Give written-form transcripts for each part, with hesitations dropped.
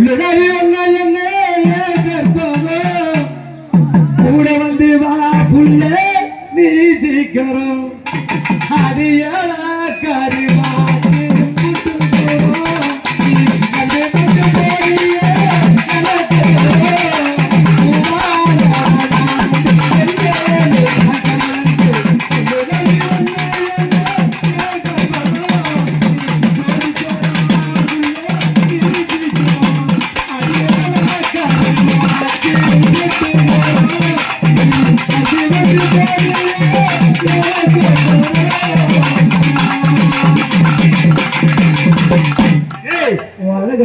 சொல்லுதாரி ஒன்னா என்ன கூட வந்து வா புள்ள நீ சீக்கிரம் அடியா கரிமா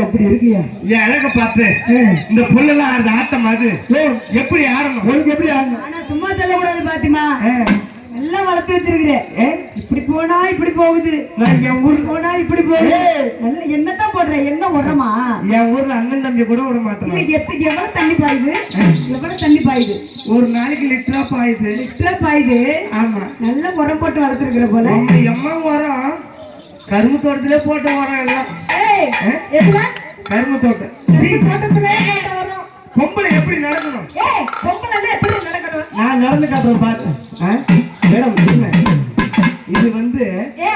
அப்படி இருக்கியா என் அழக பார்த்து இந்த புல்லெல்லாம் ஆடுற ஆட்டம் அது எப்படி ஆடணும் உனக்கு எப்படி ஆடணும் ஆனா சும்மா சொல்லக்கூடாது பாத்திமா எல்லாம் வளர்த்து வச்சிருக்கிறேன் இப்படி போனா இப்படி போகுது என் ஊருக்கு போனா இப்படி போகுது என்னத்தான் போடுறேன் என்ன உரமா என் ஊர்ல அண்ணன் தம்பி கூட விட மாட்டேன் எவ்வளவு தண்ணி பாயுது எவ்வளவு தண்ணி பாயுது ஒரு நாளைக்கு லிட்டரா பாயுது ஆமா நல்ல உரம் போட்டு வளர்த்துருக்கிற போல எம்மா உரம் கரும்பு தோட்டத்திலே போட்ட உரம் எல்லாம் கரும்பு தோட்டம் தோட்டத்திலே போட்ட உரம் பொம்பளை எப்படி நடக்கணும் பொம்பளை எப்படி நடக்கணும் நான் நடந்து காட்டுறேன் பார்த்தேன் மேடம் இது வந்து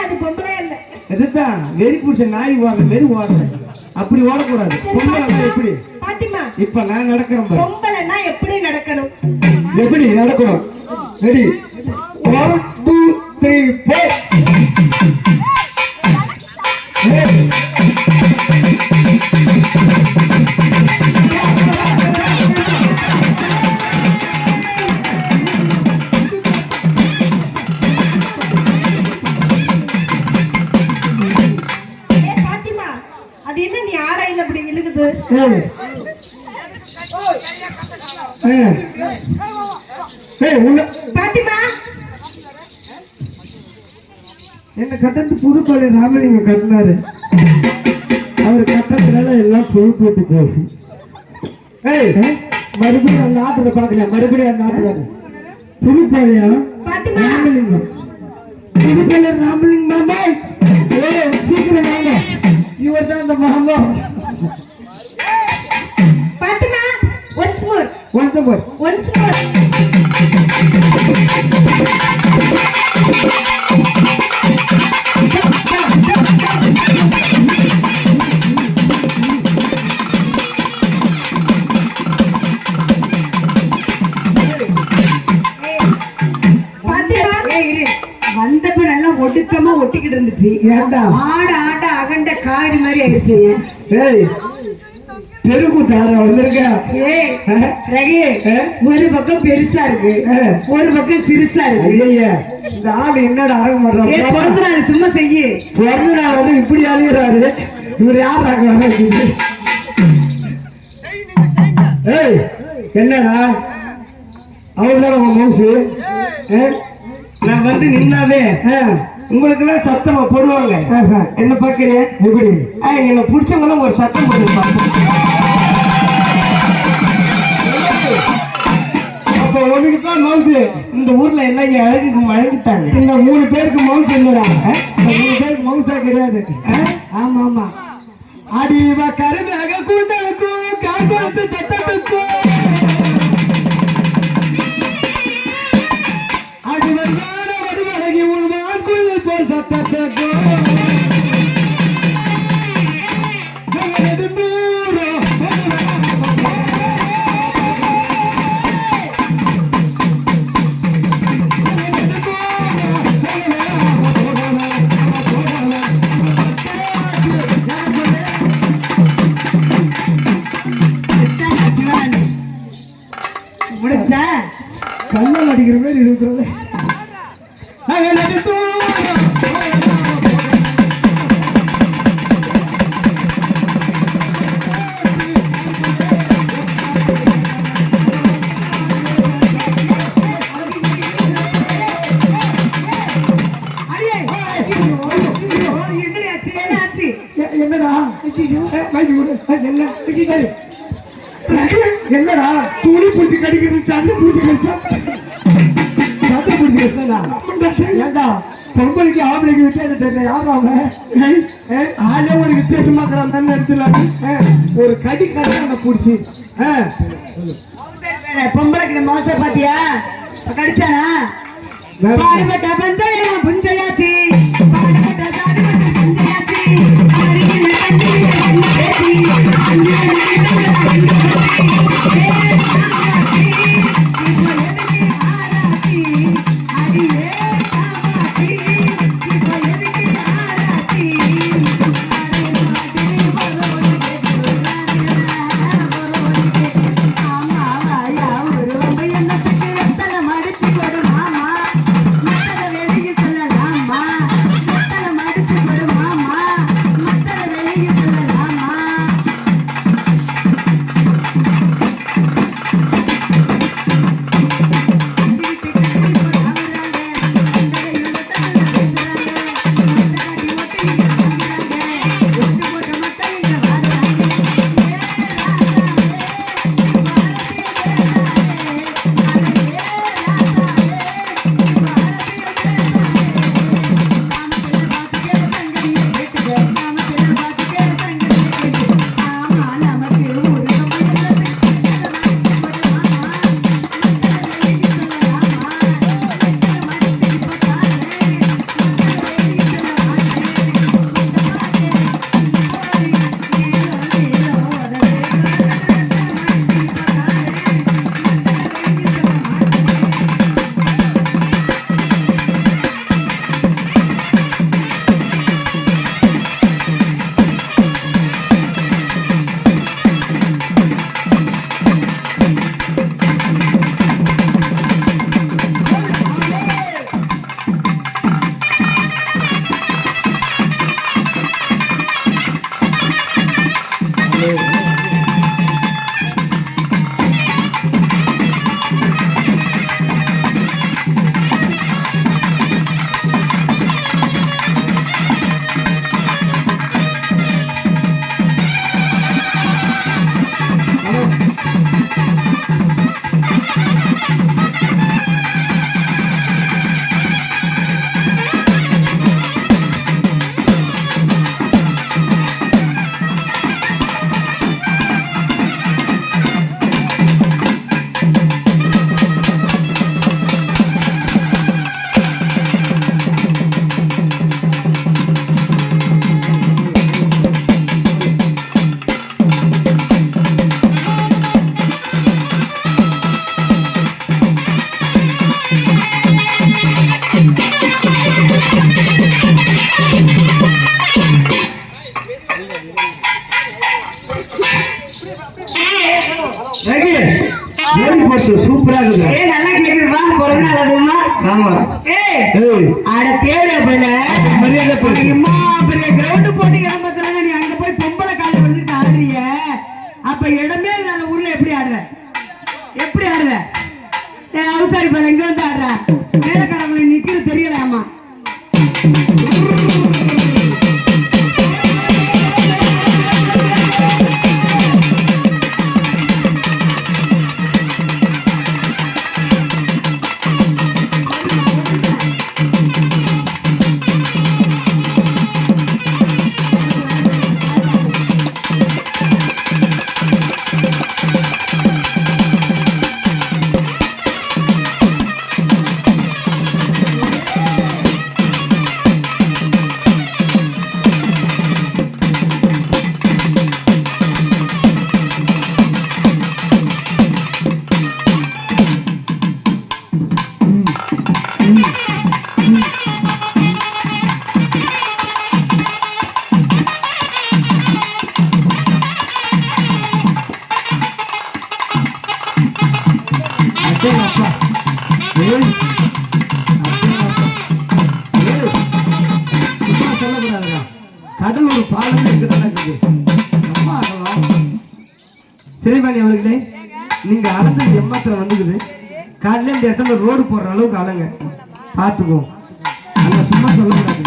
அது பொம்பளை இல்ல இதுதான் வெறி பிடிச்ச நாய் ஓடுற வெறி ஓடுறேன் அப்படி ஓடக்கூடாது பொம்பளை எப்படி பாத்திமா இப்ப நான் நடக்கிறேன் பொம்பளைனா எப்படி நடக்கணும் எப்படி நடக்கணும் ரெடி 1 2 3 அது என்ன நீ ஆடையில அப்படி விழுகுது பாத்திமா என்ன கட்டத்து புதுப்பாளைய ராமலிங்க கட்டினாரு அவர் கட்டத்துல எல்லாம் பொழு போட்டு போகும் மறுபடியும் அந்த ஆட்டத்தை பாக்கல மறுபடியும் அந்த ஆட்டத்தை புதுப்பாளையம் ராமலிங்கம் புதுப்பாளைய ராமலிங்கம் மாமா சீக்கிரம் வாங்க இவர் தான் அந்த மாமா பாத்திமா once more வந்தப்ப நல்லா ஒடுக்கமா ஒட்டிக்கிட்டு இருந்துச்சு ஆட ஆட அகண்ட காரி மாதிரி ஆயிடுச்சு தெருக்கூத்தார வந்திருக்க ஒரு பக்கம் பெருசா இருக்கு ஒரு பக்கம் சிறுசா இருக்கு இந்த ஆள் என்னடா அரங்க மாட்டாரு பிறந்த நாள் சும்மா செய்ய பிறந்த நாள் வந்து இப்படி அழிகிறாரு இவர் யார் வர என்னடா அவர்தான் உங்க மவுசு நான் வந்து நின்னாவே உங்களுக்கு எல்லாம் சத்தமா போடுவாங்க என்ன பாக்குறேன் எப்படி என்ன பிடிச்சவங்க ஒரு சத்தம் போட்டு அப்ப உனக்கு தான் மவுசு இந்த ஊர்ல எல்லாம் அழகுக்கு மழகிட்டாங்க இந்த 3 பேருக்கு மவுசு என்னடா 3 பேருக்கு மவுசா கிடையாது ஆமா ஆமா அடிவா கருதாக கூட்டக்கும் காசு சட்டத்துக்கும் கண்ணல் அடிக்கிற மாதிரி இருக்கிறது என்னடா என்னடா துணி பூச்சி கடிக்கிறது சண்டை பூச்சி கஷ்டம் சண்டை பூச்சி கஷ்டம்டா ஏண்டா பொம்பளைக்கு ஆம்பளைக்கு வித்தியாசம் தெரியல. யாரும் அவங்க ஆளே ஒரு வித்தியாசமா இருக்கிறான் இடத்துல ஒரு கடி கடை அவனை பிடிச்சி பொம்பளைக்கு மோசம் பாத்தியா கடிச்சானா? பாடுபட்ட பஞ்சையா புஞ்சையாச்சி பாடுபட்ட சாடுபட்ட பஞ்சையாச்சி சூப்பரா இருக்கு. நல்லா கேக்குதுப்பா. பொறுமை நல்லதுமா. ஆமா. அட தேவையா போல மரியாதை அம்மா பெரிய கிரவுண்ட் போட்டு கிளம்புறாங்க. நீ அங்க போய் பொம்பளை காலில் வந்துட்டு ஆடுறிய. அப்ப இடமே இல்லாத ஊர்ல எப்படி ஆடுற? எப்படி ஆடுற? அவசாரி போல எங்க வந்து ஆடுற? வேலைக்காரங்களை நிக்கிறது தெரியலையாமா? கடலூர் பாலம் சிறைவாணி அவர்களே, நீங்க அளந்தது எம்மாத்திரம் வந்துக்குது. காலையில இந்த இடத்துல ரோடு போடுற அளவுக்கு அளங்க, பார்த்துக்குவோம். அங்க சும்மா சொல்லக்கூடாது.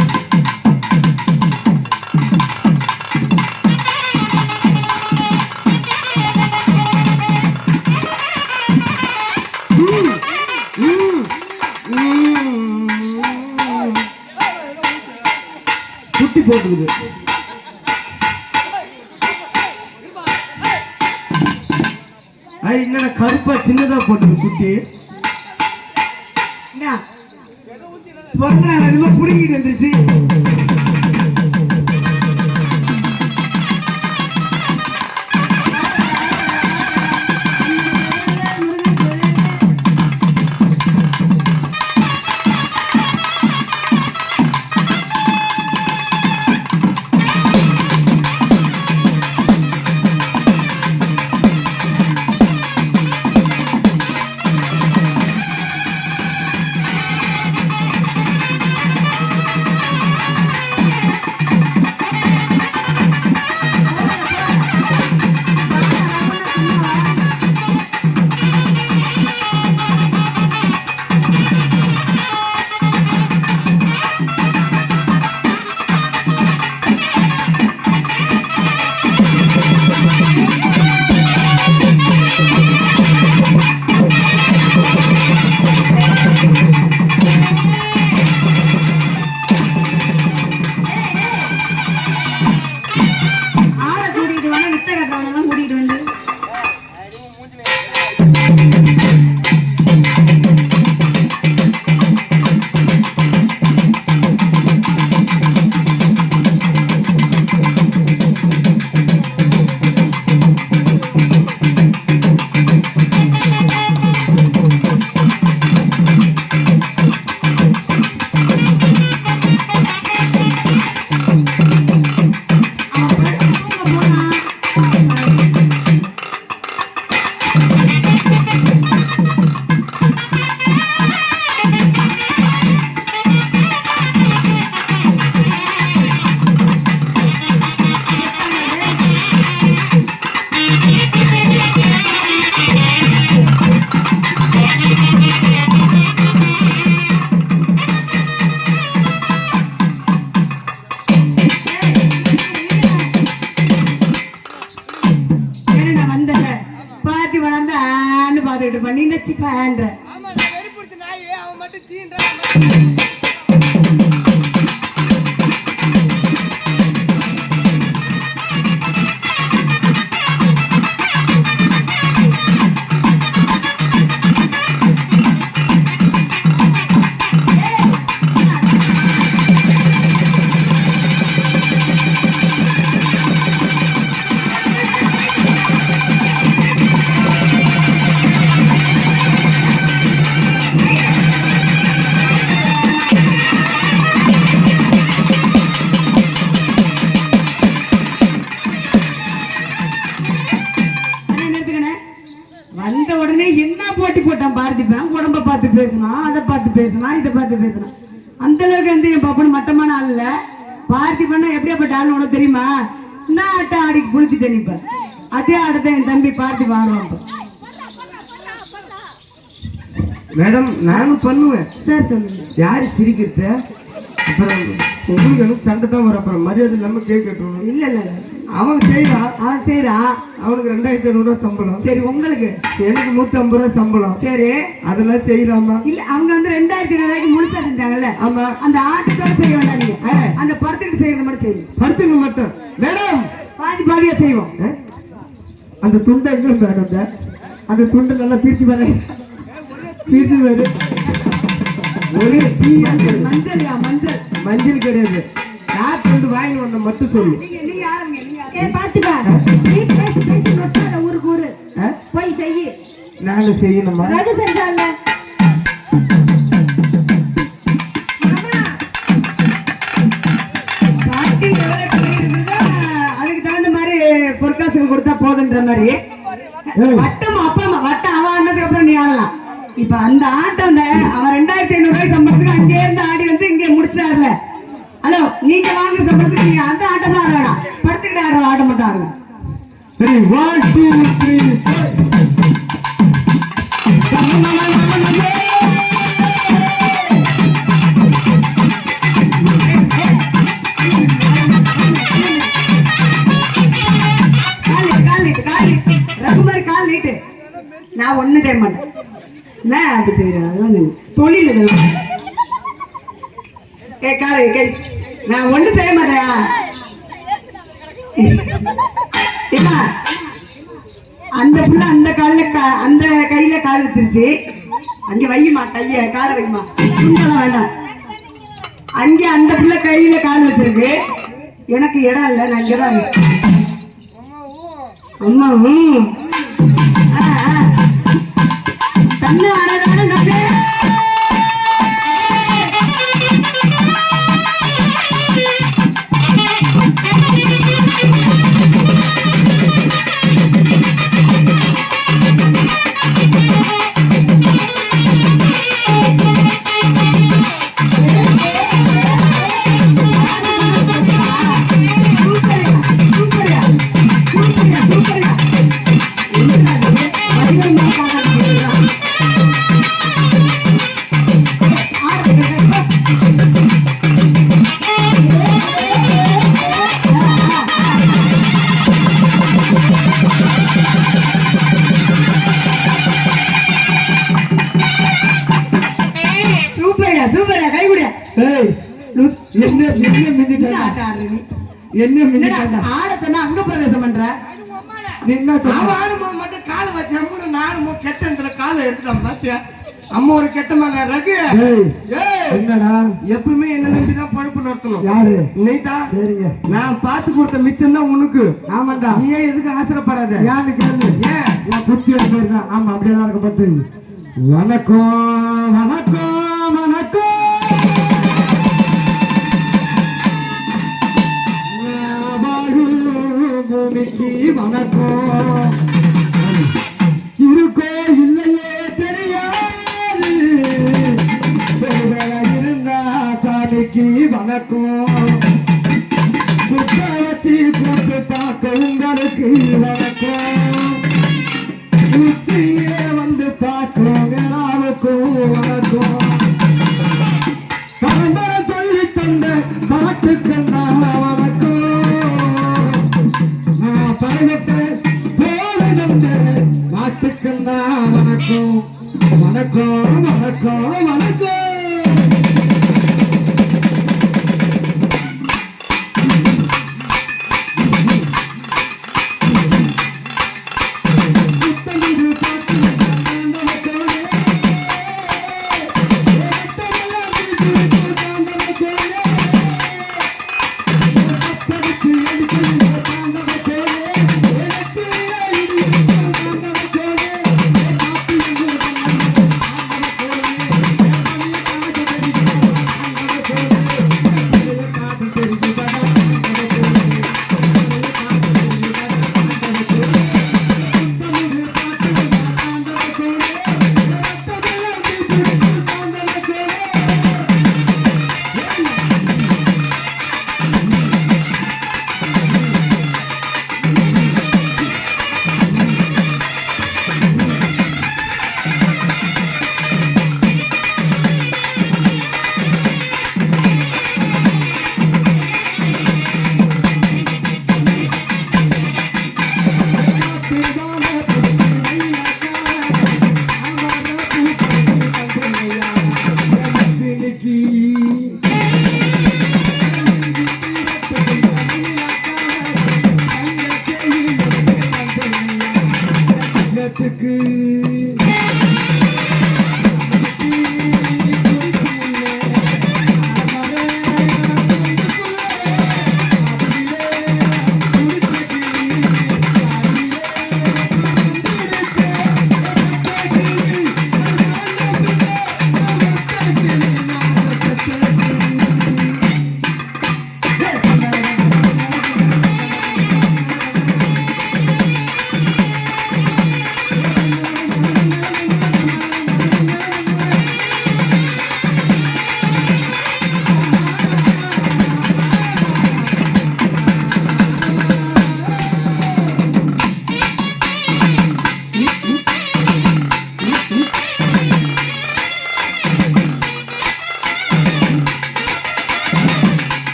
போட்டுக்குது. என்னடா கருப்பா சின்னதா போட்டுது குட்டி. பிறந்த நாள் அதிகமா புடுங்கிட்டு வந்துருச்சு. பண்ணி நச்சுக்கான்ற வந்த உடனே என்ன போட்டி போட்டான் பார்த்திப்பேன். உடம்ப பார்த்து பேசணும், அதை பார்த்து பேசணும், இதை பார்த்து பேசணும். அந்த அளவுக்கு வந்து என் பாப்பனு மட்டமான ஆள் இல்ல. பார்த்திபன்னா எப்படியாப்பட்ட ஆள் உனக்கு தெரியுமா? நான் ஆட்டம் ஆடி புளிச்சுட்டேன். இப்ப அதே ஆடத்தை என் தம்பி பார்த்திபன் ஆடுவான். மேடம் நானும் பண்ணுவேன் சார். சொல்லுங்க. யாரு சிரிக்கிறது? அப்புறம் உங்களுக்கு எனக்கு சண்டை தான் வரும். அப்புறம் மரியாதை இல்லாம கேட்கட்டும். இல்ல இல்ல இல்ல அவன் செய்யறான். அவன் செய்யறான். அவனுக்கு 2500 சம்பளம். சரி, உங்களுக்கு? எனக்கு 150 ரூபா சம்பளம். சரி, அதெல்லாம் செய்யலாமா? இல்ல, அவங்க வந்து 2500 முழுசா செஞ்சாங்கல்ல. ஆமா, அந்த ஆட்டத்தோட செய்ய வேண்டாம். அந்த படத்துக்கு செய்யறது மட்டும் செய்யும். படத்துக்கு மட்டும் மேடம் பாதி பாதியா செய்வோம். அந்த துண்டை எங்க மேடம்? அந்த துண்டை நல்லா பிரிச்சு பாரு. பிரிச்சு பாரு. ஒரு மஞ்சள் மஞ்சள் மஞ்சள் கிடையாது. யார் துண்டு வாங்கி வந்த மட்டும் சொல்லு. போய் செய்ய. நாங்க செய்யணுமா? ரகு செஞ்சால அதுக்கு தகுந்த மாதிரி பொற்காசுக்கு கொடுத்தா போதுன்ற மாதிரி. வட்டம் அப்பா வட்டம் அவன் ஆனதுக்கு அப்புறம் நீ ஆடலாம். இப்ப அந்த ஆட்டம் அவன் 2500 சம்பளத்துக்கு அங்கே இருந்து ஆடி வந்து இங்கே முடிச்சிட்டாருல. ஹலோ, நீங்க வாங்க சம்பளத்துக்கு நீங்க அந்த ஆட்டமா ஆட வேணாம். படுத்துக்கிட்டு ஆடுற ஆட்டம் மட்டும் ஆடுங்க. சரி, 1 2 3 ரகுமாரி கால் நீட்டு. நான் ஒண்ணும் செய்ய மாட்டேன். என்ன அப்படி செய்யறேன்? அதெல்லாம் தொழில் இதெல்லாம். காலை கை நான் ஒண்ணும் செய்ய மாட்டேயா? அந்த புள்ள அந்த அந்த கையில கால் வச்சிருச்சு. அங்க வையுமா, கைய காலை வைக்குமா, துண்டெல்லாம் வேண்டாம். அங்க அந்த புள்ள கையில கால் வச்சிருக்கு. எனக்கு இடம் இல்லை, நான் இங்கதான். அம்மா தன்னை அழகான நகை அங்க பிரவேசம் பண்ற மட்டும் காலை வச்சு நானும் கெட்ட காலை எடுத்துட்டான் பாத்தியா? அம்மா ஒரு கெட்ட மேல ரகு என்னடா எப்பவுமே என்ன நம்பிதான் பழுப்பு நடத்தணும். யாரு நீதா? சரிங்க, நான் பார்த்து கொடுத்த மிச்சம் தான் உனக்கு. ஆமாண்டா, நீ ஏன் எதுக்கு ஆசைப்படாத? ஏன்னு கேளு. ஏன் உன் புத்தி போயிருந்தா? ஆமா, அப்படியெல்லாம் இருக்க பார்த்து. வணக்கம் வணக்கம் வணக்கம். பூமிக்கு வணக்கம். இருக்கோ இல்லையே தெரியாது, இருந்தா சாமிக்கு வணக்கம். குத்த வச்சு கூட்டு பார்க்க உங்களுக்கு வணக்கம். உச்சியிலே வந்து பார்க்கும் எல்லாருக்கும் வணக்கம். பரம்பரை சொல்லி தந்த பாட்டுக்கண்ணா வணக்கம். மாட்டுக்கண்ணா வணக்கம் வணக்கம் வணக்கம் வணக்கம்.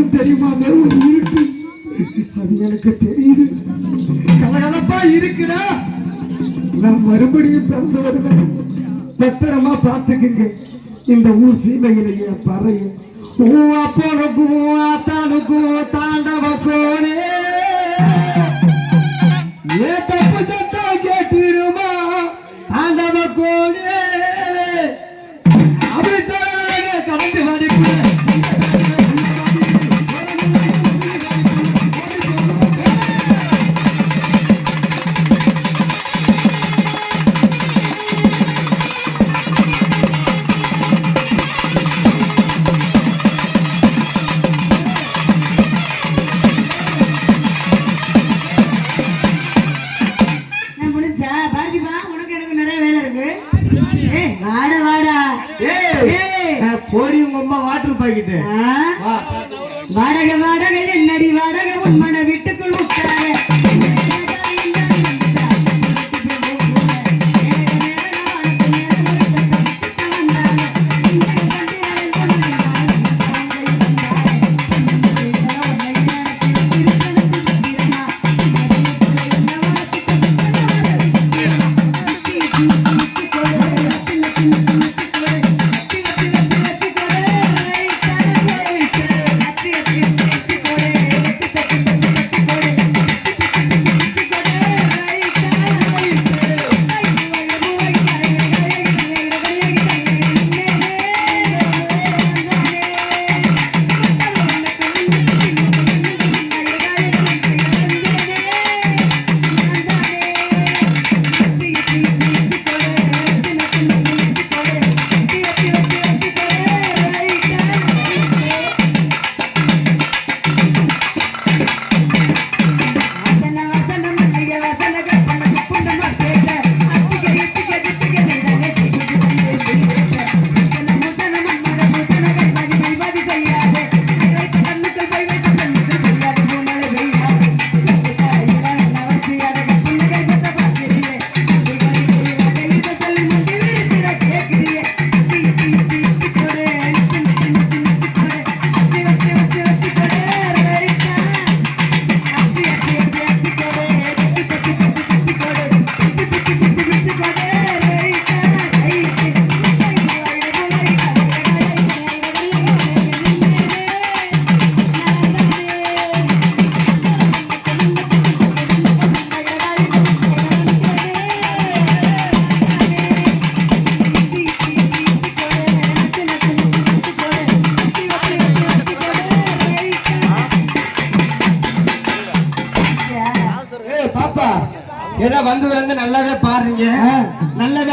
இருக்கும் தெரியுமா? ஒரு இருக்கு, அது எனக்கு தெரியுது. கலகலப்பா இருக்குடா. நான் மறுபடியும் பிறந்து வருவேன். பத்திரமா பார்த்துக்குங்க. இந்த ஊர் சீமையிலேயே பறைய அப்பனுக்கும் அத்தானுக்கும் தாண்டவ கோணே ஏ தப்பு சத்தம் கேட்டுருமா தாண்டவ கோணே அப்படி சொல்ல கடந்து வடிப்பு போடி உங்க அம்மா வாட்டர் பாக்கெட்டு வாடகை வாடகை என்னடி வாடகை உண்மன வீட்டுக்குள் விட்டாரு ஏதோ வந்து நல்லாவே பாருங்க. நல்லாவே